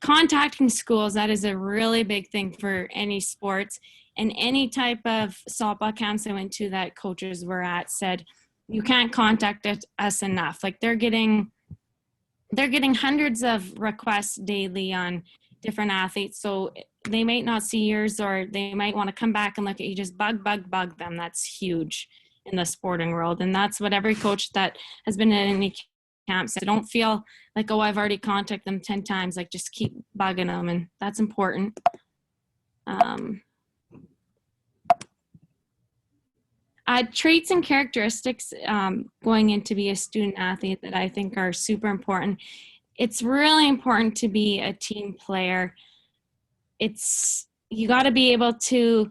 Contacting schools, that is a really big thing for any sports. And any type of softball camps I went to that coaches were at said, you can't contact us enough. Like they're getting hundreds of requests daily on different athletes. So they might not see yours, or they might want to come back and look at you. Just bug them. That's huge in the sporting world. And that's what every coach that has been in any camp said. Don't feel like, oh, I've already contacted them 10 times. Like, just keep bugging them. And that's important. Traits and characteristics going in to be a student athlete that I think are super important. It's really important to be a team player. You got to be able to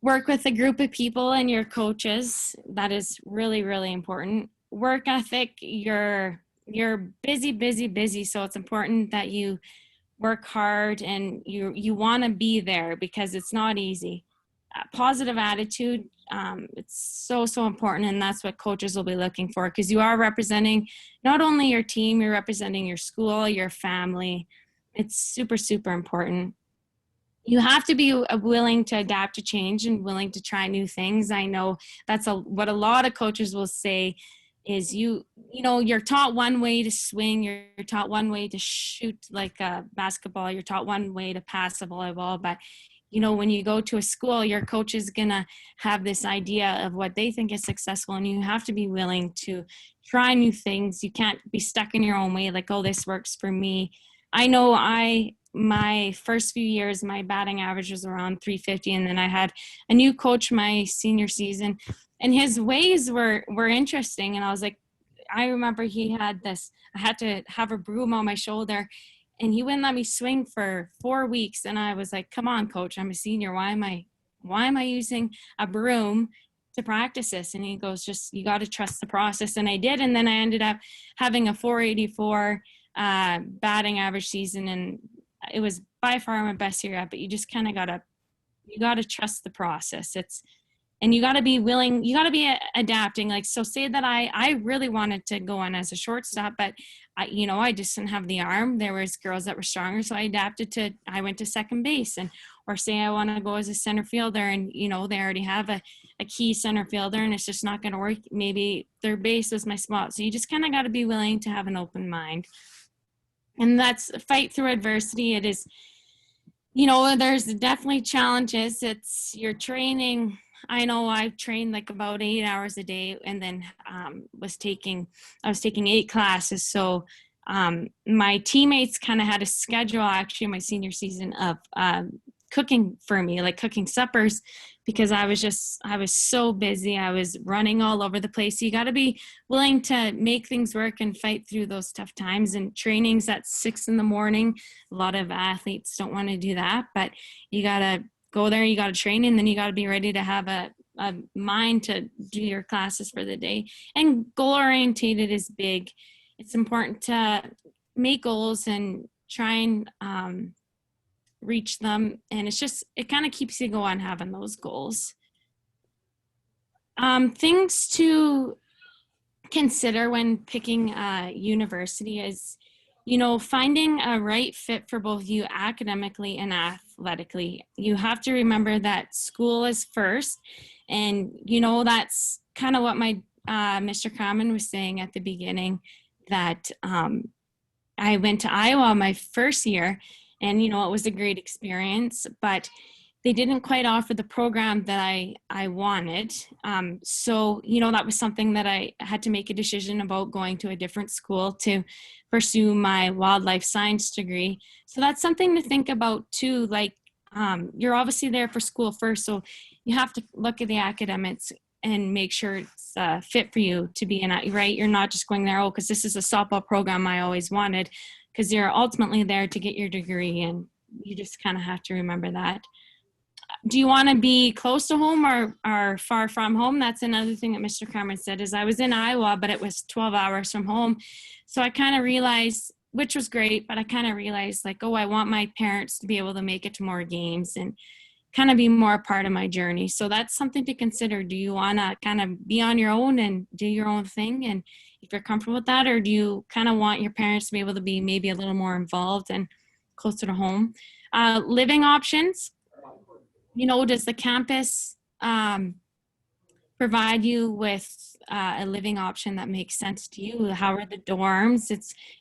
work with a group of people and your coaches. That is really, really important. Work ethic, you're busy. So it's important that you work hard and you want to be there, because it's not easy. Positive attitude, it's so important, and that's what coaches will be looking for, because you are representing not only your team, you're representing your school, your family. It's super important. You have to be willing to adapt to change and willing to try new things. I know that's what a lot of coaches will say is you're taught one way to swing, you're taught one way to shoot like a basketball, you're taught one way to pass a volleyball, but when you go to a school, your coach is going to have this idea of what they think is successful, and you have to be willing to try new things. You can't be stuck in your own way, like, oh, this works for me. I know my first few years, my batting average was around 350, and then I had a new coach my senior season, and his ways were interesting. And I was like, I remember he had this, I had to have a broom on my shoulder, and he wouldn't let me swing for 4 weeks. And I was like, come on, coach, I'm a senior. Why am I using a broom to practice this? And he goes, just, you got to trust the process. And I did. And then I ended up having a 484 batting average season. And it was by far my best year yet, but you just kind of you got to trust the process. And you got to be willing, you got to be adapting. Like, so say that I really wanted to go on as a shortstop, but I just didn't have the arm. There was girls that were stronger. So I went to second base, or say I want to go as a center fielder, and, they already have a key center fielder and it's just not going to work. Maybe third base is my spot. So you just kind of got to be willing to have an open mind. And that's fight through adversity. It is, there's definitely challenges. It's your training. I know I've trained like about 8 hours a day, and then I was taking 8 classes. So my teammates kind of had a schedule actually in my senior season of cooking for me, like cooking suppers, because I was so busy. I was running all over the place. So you got to be willing to make things work and fight through those tough times. And trainings at 6 a.m. A lot of athletes don't want to do that, but you got to go there, you got to train, and then you got to be ready to have a mind to do your classes for the day. And goal orientated is big. It's important to make goals and try and reach them. And it kind of keeps you going having those goals. Things to consider when picking a university is, finding a right fit for both you academically and athletically. You have to remember that school is first. And, that's kind of what my Mr. Common was saying at the beginning, that I went to Iowa my first year, and, it was a great experience, but they didn't quite offer the program that I wanted. So, that was something that I had to make a decision about, going to a different school to pursue my wildlife science degree. So that's something to think about too. Like, you're obviously there for school first, so you have to look at the academics and make sure it's fit for you to be in it, right? You're not just going there, because this is a softball program I always wanted, because you're ultimately there to get your degree, and you just kind of have to remember that. Do you want to be close to home or far from home? That's another thing that Mr. Cameron said, is I was in Iowa, but it was 12 hours from home. So I kind of realized, which was great, but I kind of realized like, I want my parents to be able to make it to more games and kind of be more a part of my journey. So that's something to consider. Do you want to kind of be on your own and do your own thing? And if you're comfortable with that, or do you kind of want your parents to be able to be maybe a little more involved and closer to home? Living options, does the campus provide you with a living option that makes sense to you? How are the dorms?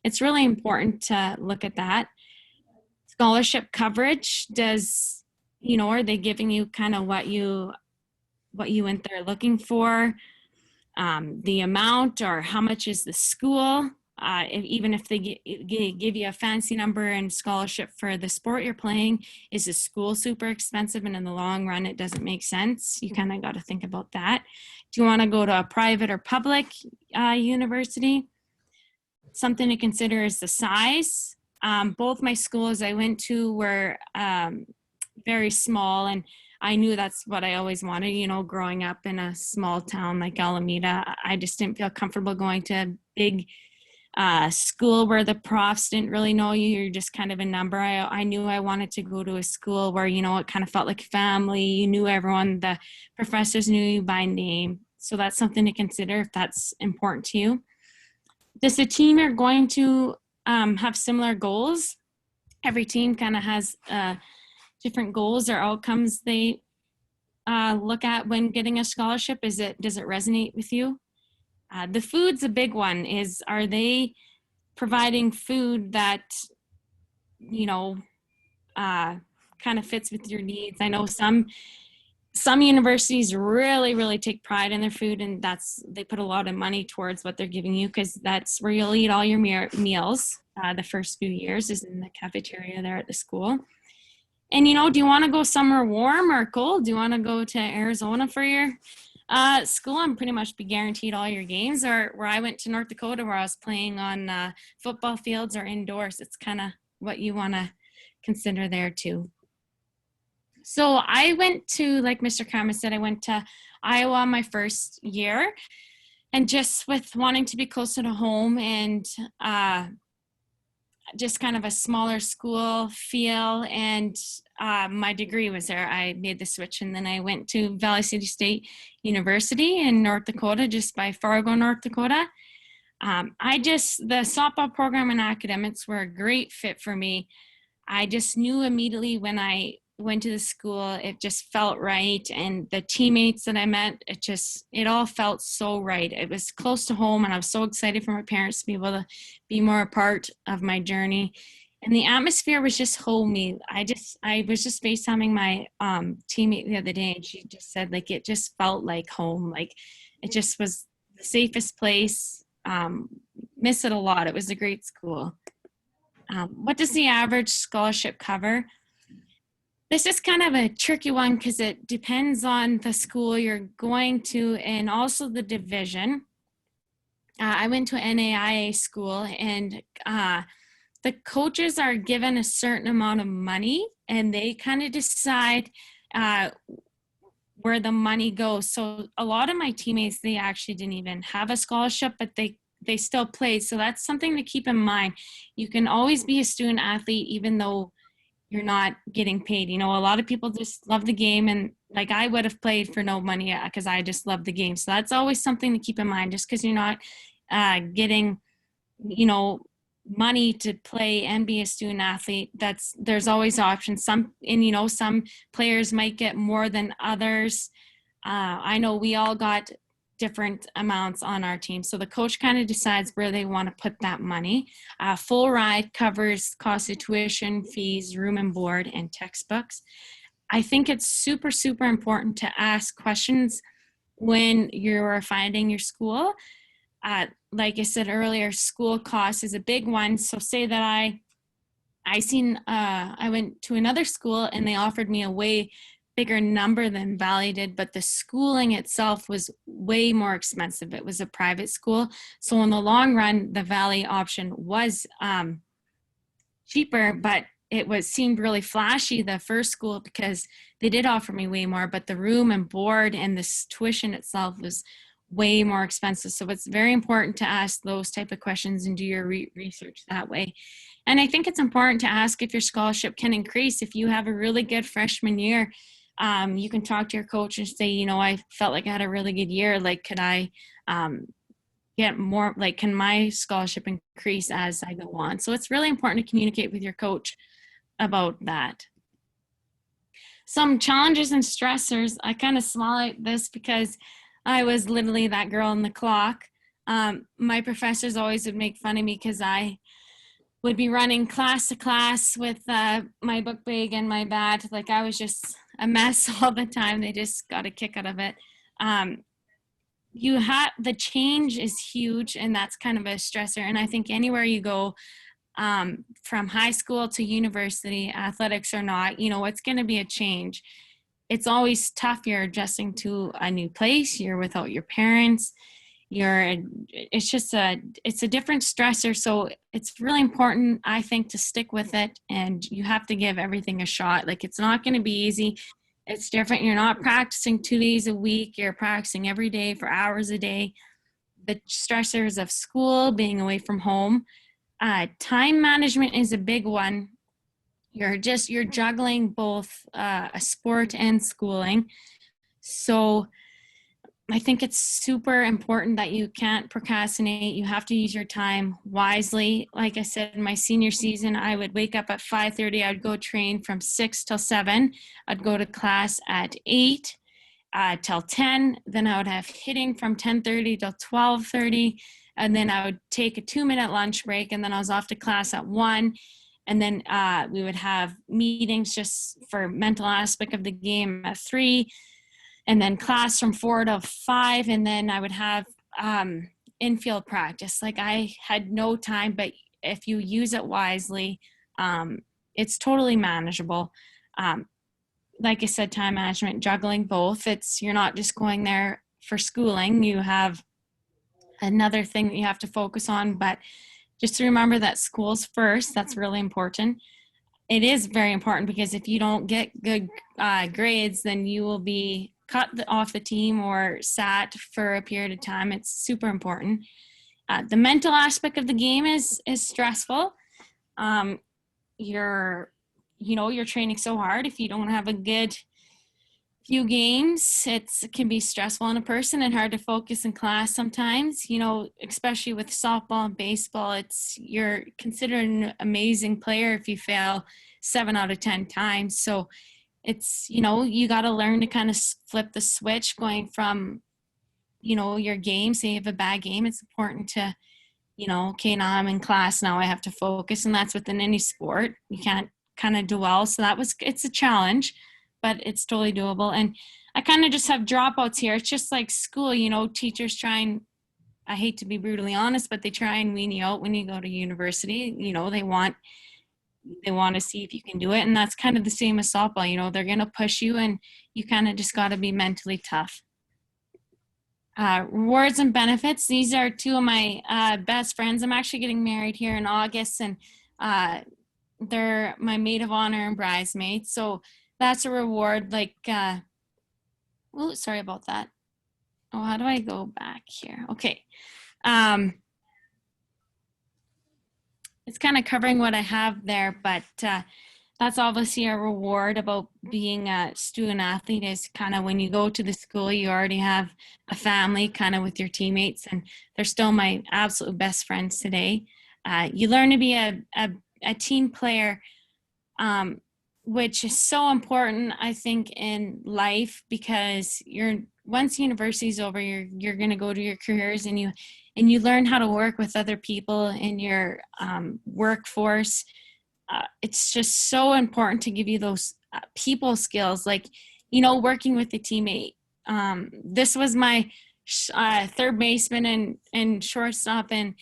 It's really important to look at that. Scholarship coverage, are they giving you kind of what you went there looking for? The amount, or how much is the school? Even if they give you a fancy number and scholarship for the sport you're playing, is the school super expensive? And in the long run, it doesn't make sense. You kind of got to think about that. Do you want to go to a private or public university? Something to consider is the size. Both my schools I went to were very small, and I knew that's what I always wanted, growing up in a small town like Alameda. I just didn't feel comfortable going to a big school where the profs didn't really know you. You're just kind of a number. I knew I wanted to go to a school where, it kind of felt like family. You knew everyone. The professors knew you by name. So that's something to consider if that's important to you. Does the team you're going to have similar goals? Every team kind of has different goals or outcomes they look at when getting a scholarship. Does it resonate with you? The food's a big one. Are they providing food that kind of fits with your needs? I know some universities really, really take pride in their food, and they put a lot of money towards what they're giving you, because that's where you'll eat all your meals. The first few years is in the cafeteria there at the school. And, do you want to go somewhere warm or cold? Do you want to go to Arizona for your school and pretty much be guaranteed all your games? Or where I went to North Dakota, where I was playing on football fields or indoors? It's kind of what you want to consider there too. So I went to, like Mr. Kama said, I went to Iowa my first year, and just with wanting to be closer to home and just kind of a smaller school feel, and my degree was there, I made the switch, and then I went to Valley City State University in North Dakota, just by Fargo, North Dakota. The softball program and academics were a great fit for me. I just knew immediately when I went to the school, it just felt right. And the teammates that I met, it all felt so right. It was close to home, and I was so excited for my parents to be able to be more a part of my journey. And the atmosphere was just homey. I was just FaceTiming my teammate the other day, and she just said, like, it just felt like home. Like, it just was the safest place. Miss it a lot. It was a great school. What does the average scholarship cover? This is kind of a tricky one, because it depends on the school you're going to and also the division. I went to an NAIA school, and the coaches are given a certain amount of money, and they kind of decide where the money goes. So a lot of my teammates, they actually didn't even have a scholarship, but they still played. So that's something to keep in mind. You can always be a student athlete even though you're not getting paid. A lot of people just love the game, and like I would have played for no money because I just love the game. So that's always something to keep in mind. Just because you're not getting, money to play and be a student athlete, there's always options. Some players might get more than others. I know we all got different amounts on our team. So the coach kind of decides where they want to put that money. Full ride covers cost of tuition, fees, room and board, and textbooks. I think it's super, super important to ask questions when you're finding your school. Like I said earlier, school cost is a big one. So say that I went to another school and they offered me a way bigger number than Valley did, but the schooling itself was way more expensive. It was a private school. So in the long run, the Valley option was cheaper, but it seemed really flashy, the first school, because they did offer me way more, but the room and board and the tuition itself was way more expensive. So it's very important to ask those type of questions and do your research that way. And I think it's important to ask if your scholarship can increase. If you have a really good freshman year, you can talk to your coach and say, I felt like I had a really good year. Like, could I get more, like, can my scholarship increase as I go on? So it's really important to communicate with your coach about that. Some challenges and stressors, I kind of smile at this because I was literally that girl on the clock. My professors always would make fun of me because I would be running class to class with my book bag and my bat. Like, I was just a mess all the time. They just got a kick out of it. The change is huge, and that's kind of a stressor. And I think anywhere you go, from high school to university, athletics or not, it's going to be a change. It's always tough. You're adjusting to a new place. You're without your parents. It's a different stressor. So it's really important, I think, to stick with it, and you have to give everything a shot. Like, it's not going to be easy. It's different. You're not practicing 2 days a week. You're practicing every day for hours a day. The stressors of school, being away from home, time management is a big one. You're juggling both a sport and schooling. So I think it's super important that you can't procrastinate. You have to use your time wisely. Like I said, in my senior season, I would wake up at 5:30. I'd go train from 6 till 7. I'd go to class at 8 till 10. Then I would have hitting from 10:30 till 12:30. And then I would take a 2-minute lunch break, and then I was off to class at 1. And then we would have meetings just for mental aspect of the game at 3. And then class from 4 to 5. And then I would have infield practice. Like, I had no time, but if you use it wisely, it's totally manageable. Like I said, time management, juggling both. You're not just going there for schooling. You have another thing that you have to focus on, but just to remember that school's first. That's really important. It is very important, because if you don't get good grades, then you will be cut off the team or sat for a period of time. It's super important. The mental aspect of the game is stressful. You're training so hard. If you don't have a good few games, it can be stressful on a person and hard to focus in class sometimes, especially with softball and baseball. You're considered an amazing player if you fail 7 out of 10 times. So you got to learn to kind of flip the switch, going from, your game. Say you have a bad game, it's important to, okay, now I'm in class, now I have to focus. And that's within any sport. You can't kind of dwell. So it's a challenge, but it's totally doable. And I kind of just have dropouts here. It's just like school, teachers try and, I hate to be brutally honest, but they try and wean you out when you go to university. They want to see if you can do it. And that's kind of the same as softball. They're going to push you, and you kind of just got to be mentally tough. Rewards and benefits. These are 2 of my best friends. I'm actually getting married here in August, and they're my maid of honor and bridesmaid. So that's a reward. Like, sorry about that. Oh, how do I go back here? Okay. It's kind of covering what I have there, but that's obviously a reward about being a student athlete, is kind of when you go to the school, you already have a family kind of with your teammates, and they're still my absolute best friends today. You learn to be a team player, which is so important, I think, in life, because once university is over, you're going to go to your careers, and you learn how to work with other people in your workforce. It's just so important to give you those people skills, like, working with a teammate. This was my third baseman and shortstop, and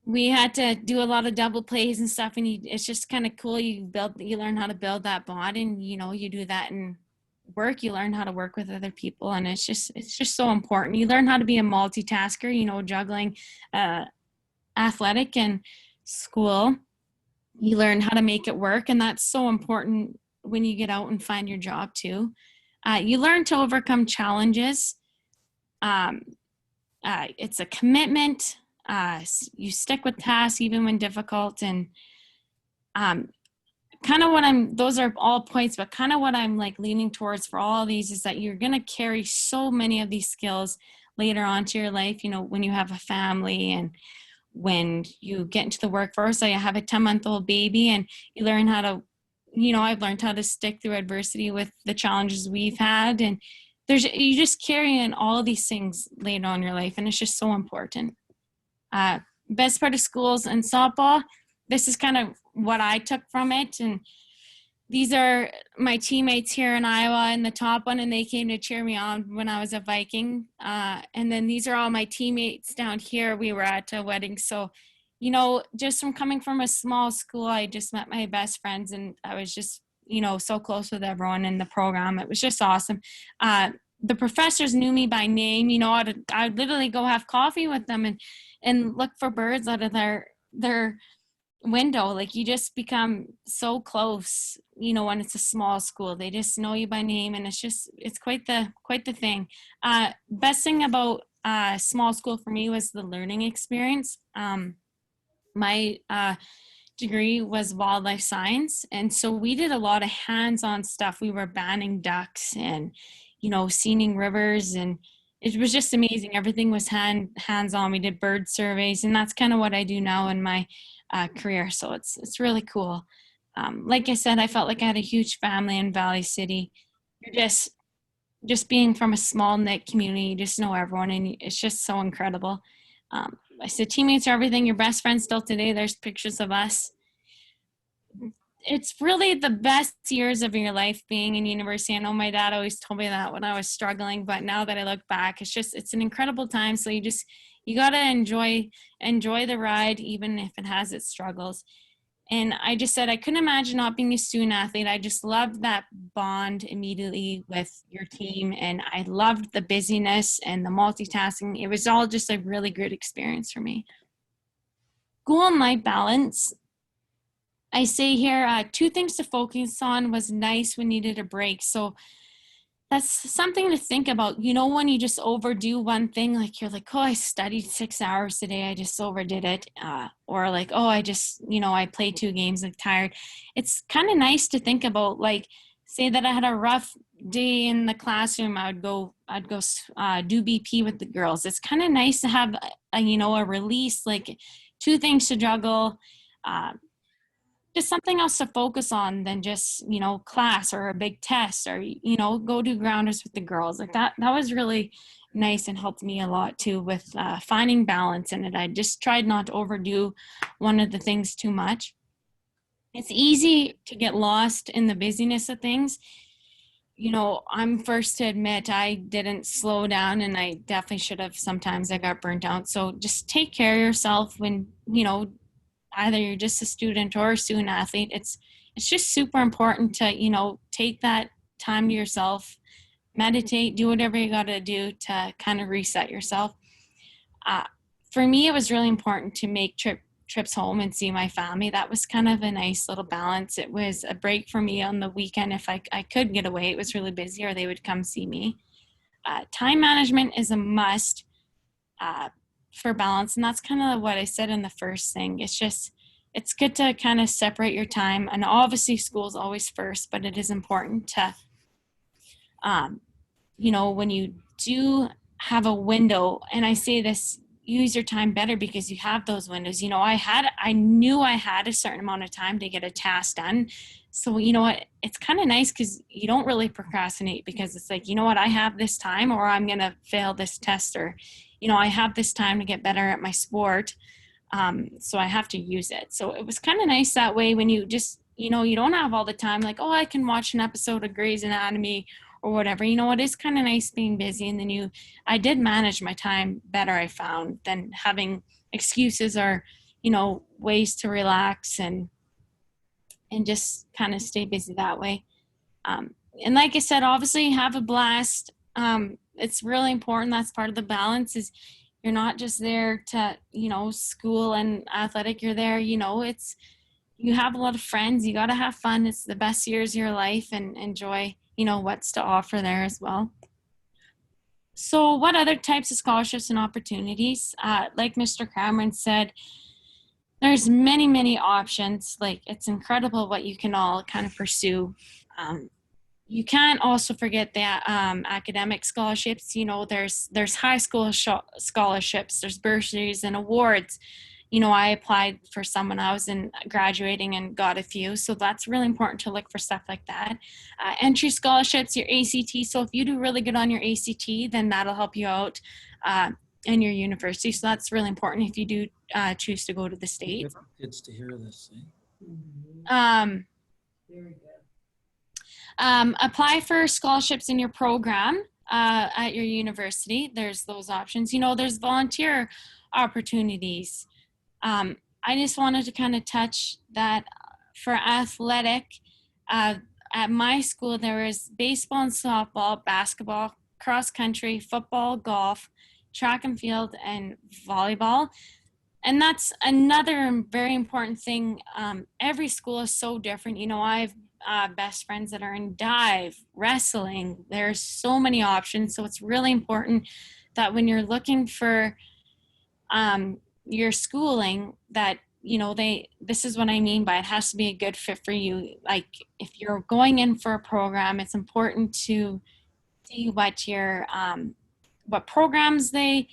we had to do a lot of double plays and stuff, and it's just kind of cool. You learn how to build that bond, and you do that in work. You learn how to work with other people, and it's just so important. You learn how to be a multitasker, juggling athletic and school. You learn how to make it work, and that's so important when you get out and find your job too. You learn to overcome challenges. It's a commitment. You stick with tasks even when difficult, and kind of those are all points, but kind of what I'm like leaning towards for all of these is that you're going to carry so many of these skills later on to your life, when you have a family and when you get into the workforce. I have a 10-month-old baby, and you learn how to, I've learned how to stick through adversity with the challenges we've had. And you just carry in all of these things later on in your life, and it's just so important. Best part of schools and softball, this is kind of what I took from it. And these are my teammates here in Iowa in the top one, and they came to cheer me on when I was a Viking. And then these are all my teammates down here. We were at a wedding. So, just from coming from a small school, I just met my best friends, and I was just, so close with everyone in the program. It was just awesome. The professors knew me by name. I'd literally go have coffee with them and look for birds out of their window. Like, you just become so close, when it's a small school. They just know you by name, and it's quite the thing. Best thing about small school for me was the learning experience. My degree was wildlife science, and so we did a lot of hands-on stuff. We were banning ducks and seeding rivers, and it was just amazing. Everything was hands-on. We did bird surveys, and that's kind of what I do now in my career. So it's really cool. Like I said, I felt like I had a huge family in Valley City. You're just being from a small knit community, you just know everyone, and it's just so incredible. I said teammates are everything. Your best friends still today. There's pictures of us. It's really the best years of your life being in university. I know my dad always told me that when I was struggling, but now that I look back, it's an incredible time. So you got to enjoy the ride, even if it has its struggles. And I just said, I couldn't imagine not being a student athlete. I just loved that bond immediately with your team. And I loved the busyness and the multitasking. It was all just a really good experience for me. School and life balance. I say here, 2 things to focus on. Was nice when you needed a break. So that's something to think about. When you just overdo one thing, like you're like, oh, I studied 6 hours today, I just overdid it. Or like, oh, I just, I played 2 games, like tired. It's kind of nice to think about, like, say that I had a rough day in the classroom, I'd go do BP with the girls. It's kind of nice to have a release, like 2 things to juggle. Just something else to focus on than just, class or a big test, or, go do grounders with the girls. Like that was really nice and helped me a lot too with finding balance in it. I just tried not to overdo one of the things too much. It's easy to get lost in the busyness of things. I'm first to admit I didn't slow down, and I definitely should have. Sometimes I got burnt out. So just take care of yourself when, either you're just a student or a student athlete. It's just super important to, take that time to yourself, meditate, do whatever you got to do to kind of reset yourself. For me, it was really important to make trips home and see my family. That was kind of a nice little balance. It was a break for me on the weekend. If I could get away, it was really busy, or they would come see me. Time management is a must. For balance, and that's kind of what I said in the first thing. It's good to kind of separate your time, and obviously school is always first, but it is important to when you do have a window, and I say this, use your time better, because you have those windows. I knew I had a certain amount of time to get a task done. So what, it's kind of nice because you don't really procrastinate, because it's like, I have this time, or I'm gonna fail this test, or I have this time to get better at my sport, so I have to use it. So it was kind of nice that way, when you just, you don't have all the time, like, oh, I can watch an episode of Grey's Anatomy or whatever. It is kind of nice being busy, and then I did manage my time better, I found, than having excuses or, ways to relax and just kind of stay busy that way. And like I said, obviously have a blast. It's really important. That's part of the balance, is you're not just there to, school and athletic. You're there, you have a lot of friends. You got to have fun. It's the best years of your life, and enjoy, what's to offer there as well. So what other types of scholarships and opportunities? Like Mr. Cameron said, there's many, many options. Like, it's incredible what you can all kind of pursue. you can't also forget that academic scholarships. You know, there's high school scholarships, there's bursaries and awards. You know, I applied for some when I was in graduating and got a few, so that's really important to look for stuff like that. Entry scholarships, your ACT. So if you do really good on your ACT, then that'll help you out in your university. So that's really important if you do choose to go to the States. Kids to hear this. Very good. Apply for scholarships in your program at your university. There's those options. You know, there's volunteer opportunities. I just wanted to kind of touch that for athletic. At my school, there was baseball and softball, basketball, cross country, football, golf, track and field, and volleyball. And that's another very important thing. Every school is so different. You know, I have best friends that are in dive, wrestling. There's so many options. So it's really important that when you're looking for your schooling, that, you know, this is what I mean by it has to be a good fit for you. Like if you're going in for a program, it's important to see what your what programs they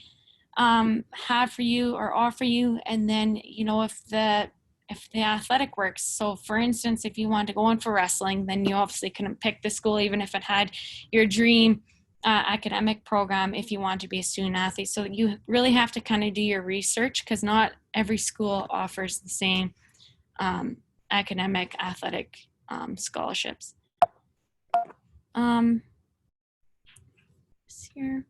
have for you or offer you, and then, you know, if the athletic works. So for instance, if you want to go in for wrestling, then you obviously couldn't pick the school even if it had your dream academic program if you want to be a student athlete. So you really have to kind of do your research, because not every school offers the same academic athletic scholarships. Here.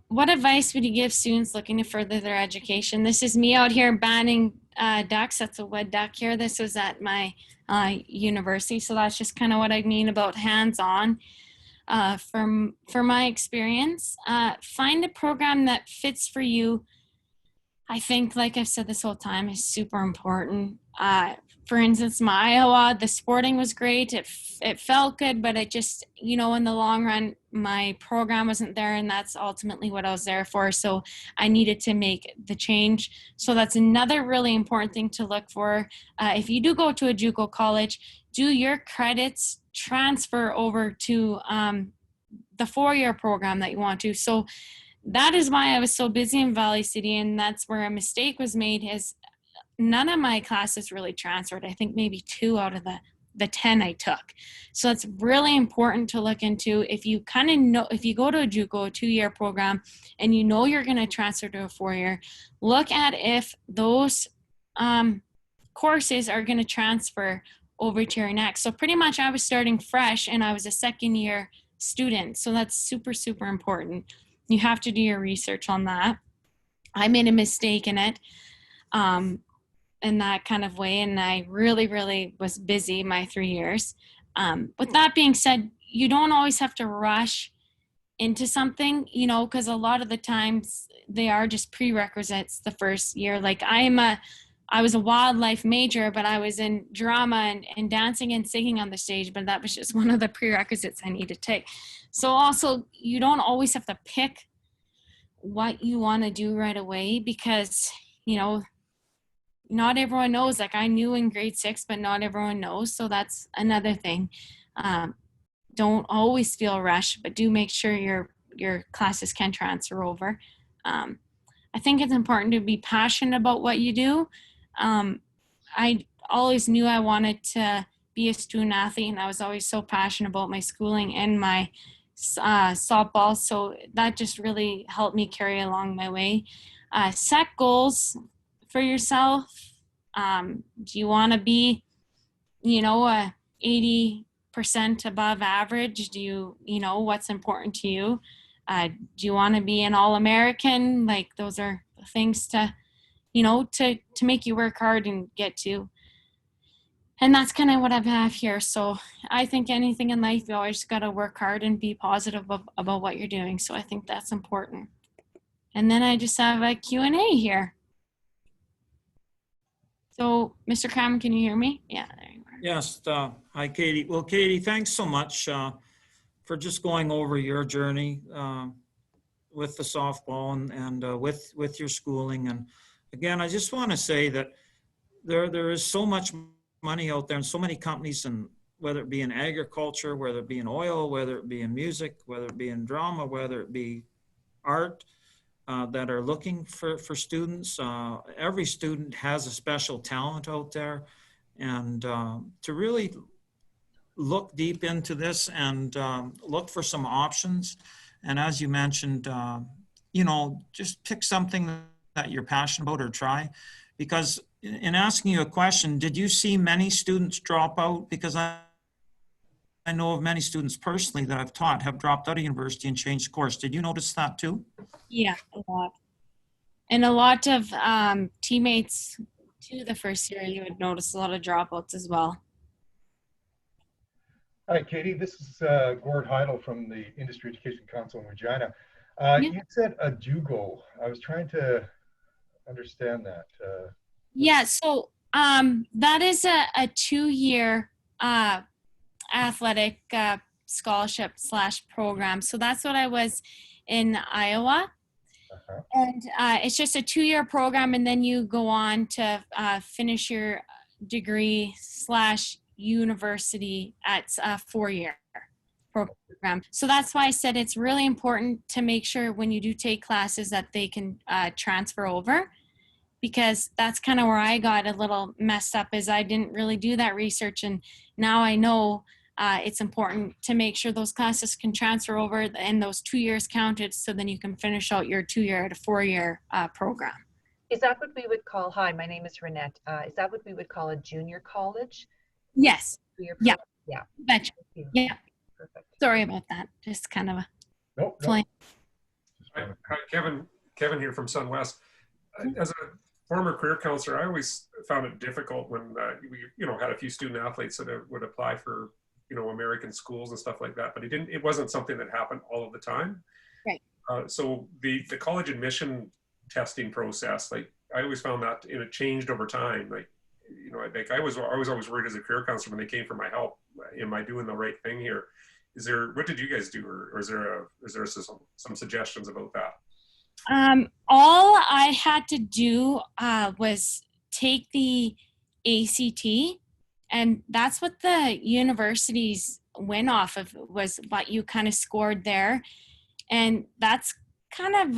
What advice would you give students looking to further their education? This is me out here banning ducks. That's a wood duck here. This was at my university. So that's just kind of what I mean about hands-on. For my experience, find a program that fits for you. I think, like I've said this whole time, is super important. For instance, my Iowa, the sporting was great. It felt good, but it just, you know, in the long run, my program wasn't there, and that's ultimately what I was there for. So I needed to make the change. So that's another really important thing to look for. If you do go to a JUCO college, do your credits transfer over to the four-year program that you want to. So that is why I was so busy in Valley City, and that's where a mistake was made, is none of my classes really transferred. I think maybe 2 out of the 10 I took. So it's really important to look into. If you kind of know, if you go to a JUCO, a 2-year program, and you know you're going to transfer to a 4-year, look at if those courses are going to transfer over to your next. So pretty much I was starting fresh, and I was a 2nd-year student. So that's super, super important. You have to do your research on that. I made a mistake in it. In that kind of way, and I really, really was busy my 3 years. With that being said, you don't always have to rush into something, you know, because a lot of the times they are just prerequisites the first year. Like I was a wildlife major, but I was in drama and dancing and singing on the stage, but that was just one of the prerequisites I need to take. So also, you don't always have to pick what you want to do right away, because, you know, not everyone knows. Like I knew in grade 6, but not everyone knows. So that's another thing. Don't always feel rushed, but do make sure your classes can transfer over. I think it's important to be passionate about what you do. I always knew I wanted to be a student athlete, and I was always so passionate about my schooling and my softball. So that just really helped me carry along my way. Set goals for yourself. Do you want to be, you know, 80% above average? Do you know what's important to you? Do you want to be an All-American? Like those are things to, you know, to make you work hard and get to. And that's kind of what I have here. So I think anything in life, you always got to work hard and be positive about what you're doing. So I think that's important. And then I just have a Q&A here. So, Mr. Cram, can you hear me? Yeah, there you are. Yes. Hi, Katie. Well, Katie, thanks so much for just going over your journey with the softball and with your schooling. And again, I just want to say that there is so much money out there and so many companies and whether it be in agriculture, whether it be in oil, whether it be in music, whether it be in drama, whether it be art, that are looking for students. Every student has a special talent out there. And to really look deep into this and look for some options. And as you mentioned, just pick something that you're passionate about or try. Because in asking you a question, did you see many students drop out? Because I know of many students personally that I've taught have dropped out of university and changed course. Did you notice that too? Yeah, a lot. And a lot of teammates to the first year, you would notice a lot of dropouts as well. Hi, Katie. This is Gord Heidel from the Industry Education Council in Regina. Yeah. You said a DUGO. I was trying to understand that. Yeah, so that is a 2-year athletic scholarship / program. So that's what I was in Iowa. Uh-huh. And it's just a 2-year program, and then you go on to finish your degree / university at a 4-year program. So that's why I said it's really important to make sure when you do take classes that they can transfer over, because that's kind of where I got a little messed up, is I didn't really do that research, and now I know it's important to make sure those classes can transfer over and those 2 years counted, so then you can finish out your 2-year to 4-year program. Is that what we would call, hi, my name is Renette. Is that what we would call a junior college? Yes. Yeah. Yeah. Betcha. Yeah. Perfect. Sorry about that. Just kind of a Nope. plan. Hi, Kevin here from SunWest. As a former career counselor, I always found it difficult when we, had a few student athletes that would apply for, American schools and stuff like that, but it wasn't something that happened all of the time. Right. So the college admission testing process, like I always found that it changed over time. I was always worried as a career counselor when they came for my help. Am I doing the right thing here? What did you guys do, or is there some suggestions about that? All I had to do was take the ACT, and that's what the universities went off of, was what you kind of scored there. And that's kind of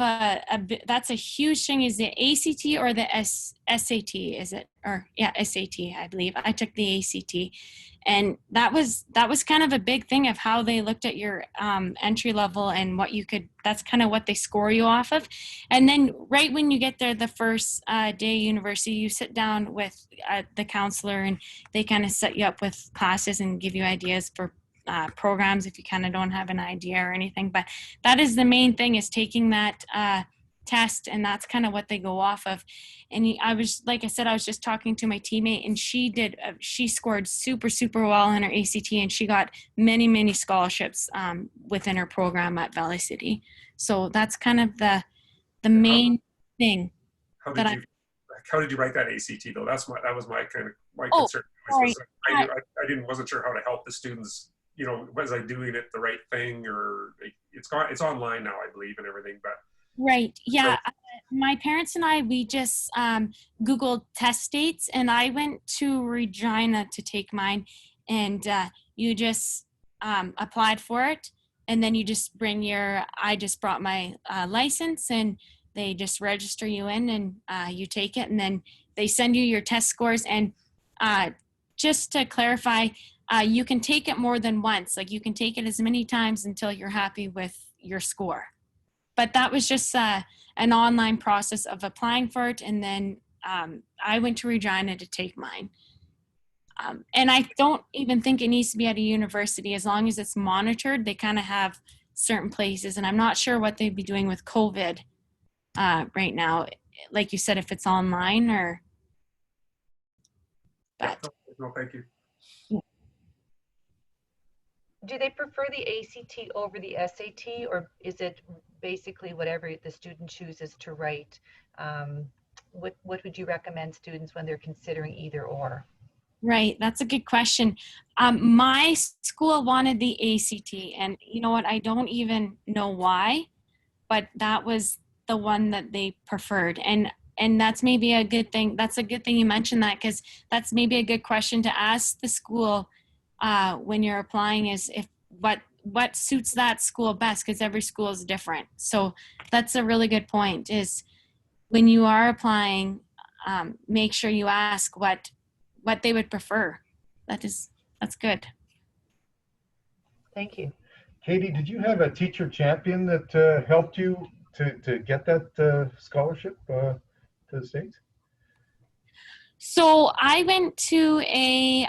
that's a huge thing, is the ACT or the SAT, is it? Or yeah, SAT, I believe. I took the ACT. And that was kind of a big thing of how they looked at your entry level and what you could, that's kind of what they score you off of. And then right when you get there, the first day of university, you sit down with the counselor, and they kind of set you up with classes and give you ideas for programs if you kind of don't have an idea or anything. But that is the main thing, is taking that test, and that's kind of what they go off of. And I was just talking to my teammate, and she scored super, super well in her ACT, and she got many, many scholarships within her program at Valley City. So that's kind of the main thing. How did you write that ACT though? That was my concern. Sorry. I wasn't sure how to help the students. Was I doing it the right thing, or it's online now, I believe, and everything, but. Right. Yeah. My parents and we just Googled test dates, and I went to Regina to take mine, and you just applied for it, and then you just I just brought my license, and they just register you in, and you take it, and then they send you your test scores. And just to clarify, you can take it more than once. Like, you can take it as many times until you're happy with your score. But that was just an online process of applying for it. And then I went to Regina to take mine. And I don't even think it needs to be at a university. As long as it's monitored, they kind of have certain places. And I'm not sure what they'd be doing with COVID right now. Like you said, if it's online or. But. No, thank you. Do they prefer the ACT over the SAT, or is it basically whatever the student chooses to write? What would you recommend students when they're considering either or? Right, that's a good question. My school wanted the ACT, and you know what? I don't even know why, but that was the one that they preferred. And that's maybe a good thing. That's a good thing you mentioned that, because that's maybe a good question to ask the school. when you're applying is if what suits that school best, because every school is different. So that's a really good point, is when you are applying, make sure you ask what they would prefer. That's good. Thank you. Katie, did you have a teacher champion that helped you to get that scholarship to the States? So I went to a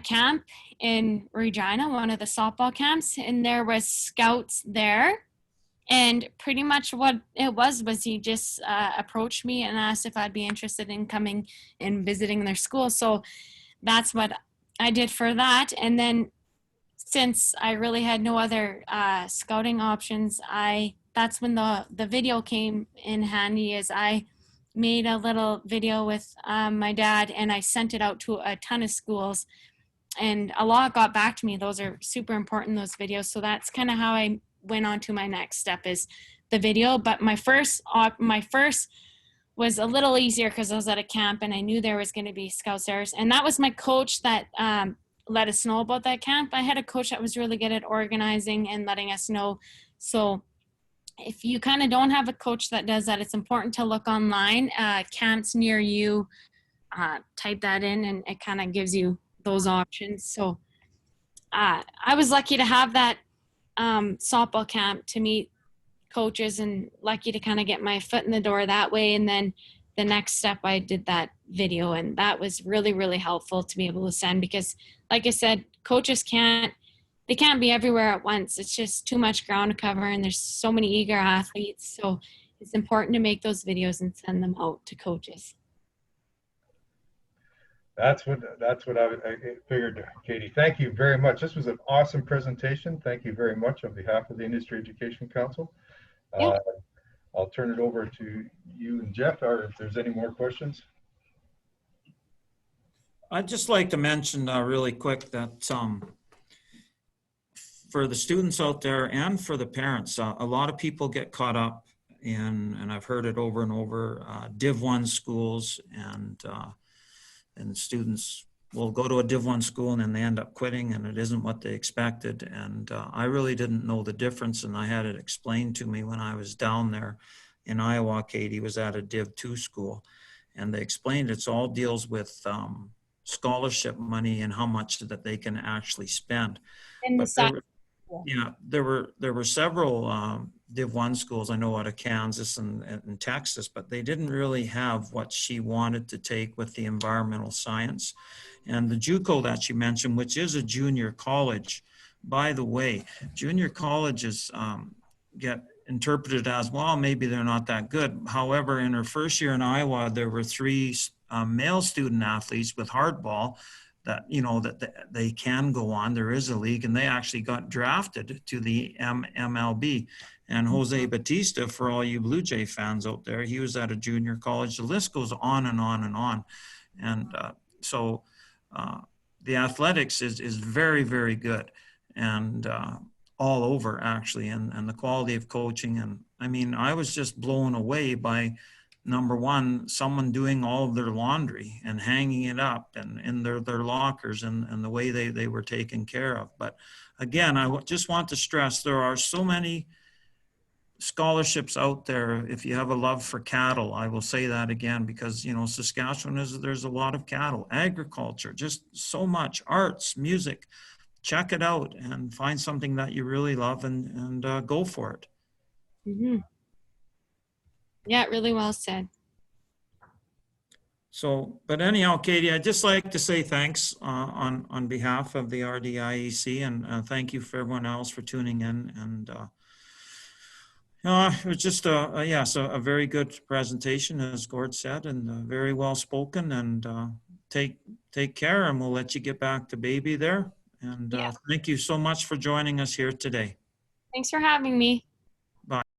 camp in Regina, one of the softball camps, and there was scouts there. And pretty much what it was he just approached me and asked if I'd be interested in coming and visiting their school. So that's what I did for that. And then since I really had no other scouting options, that's when the video came in handy, as I made a little video with my dad and I sent it out to a ton of schools, and a lot got back to me. Those are super important, those videos. So that's kind of how I went on to my next step, is the video. But my first was a little easier because I was at a camp and I knew there was going to be scouts there. And that was my coach that let us know about that camp. I had a coach that was really good at organizing and letting us know. So if you kind of don't have a coach that does that, it's important to look online, camps near you, type that in, and it kind of gives you those options. So I was lucky to have that softball camp to meet coaches, and lucky to kind of get my foot in the door that way. And then the next step, I did that video, and that was really, really helpful to be able to send, because like I said, coaches can't be everywhere at once. It's just too much ground to cover, and there's so many eager athletes. So it's important to make those videos and send them out to coaches. That's what I figured, Katie. Thank you very much. This was an awesome presentation. Thank you very much on behalf of the Industry Education Council. Yeah. I'll turn it over to you and Jeff, or if there's any more questions. I'd just like to mention really quick that for the students out there and for the parents, a lot of people get caught up in, and I've heard it over and over, Div 1 schools, and students will go to a Div 1 school and then they end up quitting, and it isn't what they expected. And I really didn't know the difference, and I had it explained to me when I was down there in Iowa. Katie was at a Div 2 school, and they explained it's all deals with scholarship money and how much that they can actually spend. And there were several Div 1 schools I know out of Kansas and Texas, but they didn't really have what she wanted to take with the environmental science. And the JUCO that she mentioned, which is a junior college, by the way, junior colleges get interpreted as, well, maybe they're not that good. However, in her first year in Iowa, there were 3 male student athletes with hardball that, you know, that they can go on. There is a league, and they actually got drafted to the MLB. And Jose Batista, for all you Blue Jay fans out there, he was at a junior college. The list goes on and on and on. And so the athletics is very, very good, and all over actually, and the quality of coaching. And I mean, I was just blown away by, number one, someone doing all of their laundry and hanging it up and in their lockers, and the way they were taken care of. But again, I just want to stress, there are so many scholarships out there. If you have a love for cattle, I will say that again, because, you know, Saskatchewan there's a lot of cattle, agriculture, just so much, arts, music. Check it out and find something that you really love, and go for it. Mm-hmm. Yeah, really well said. So, but anyhow, Katie, I'd just like to say thanks on behalf of the RDIEC, and thank you for everyone else for tuning in. And it was just a very good presentation, as Gord said, and very well spoken. And take care, and we'll let you get back to baby there. And thank you so much for joining us here today. Thanks for having me.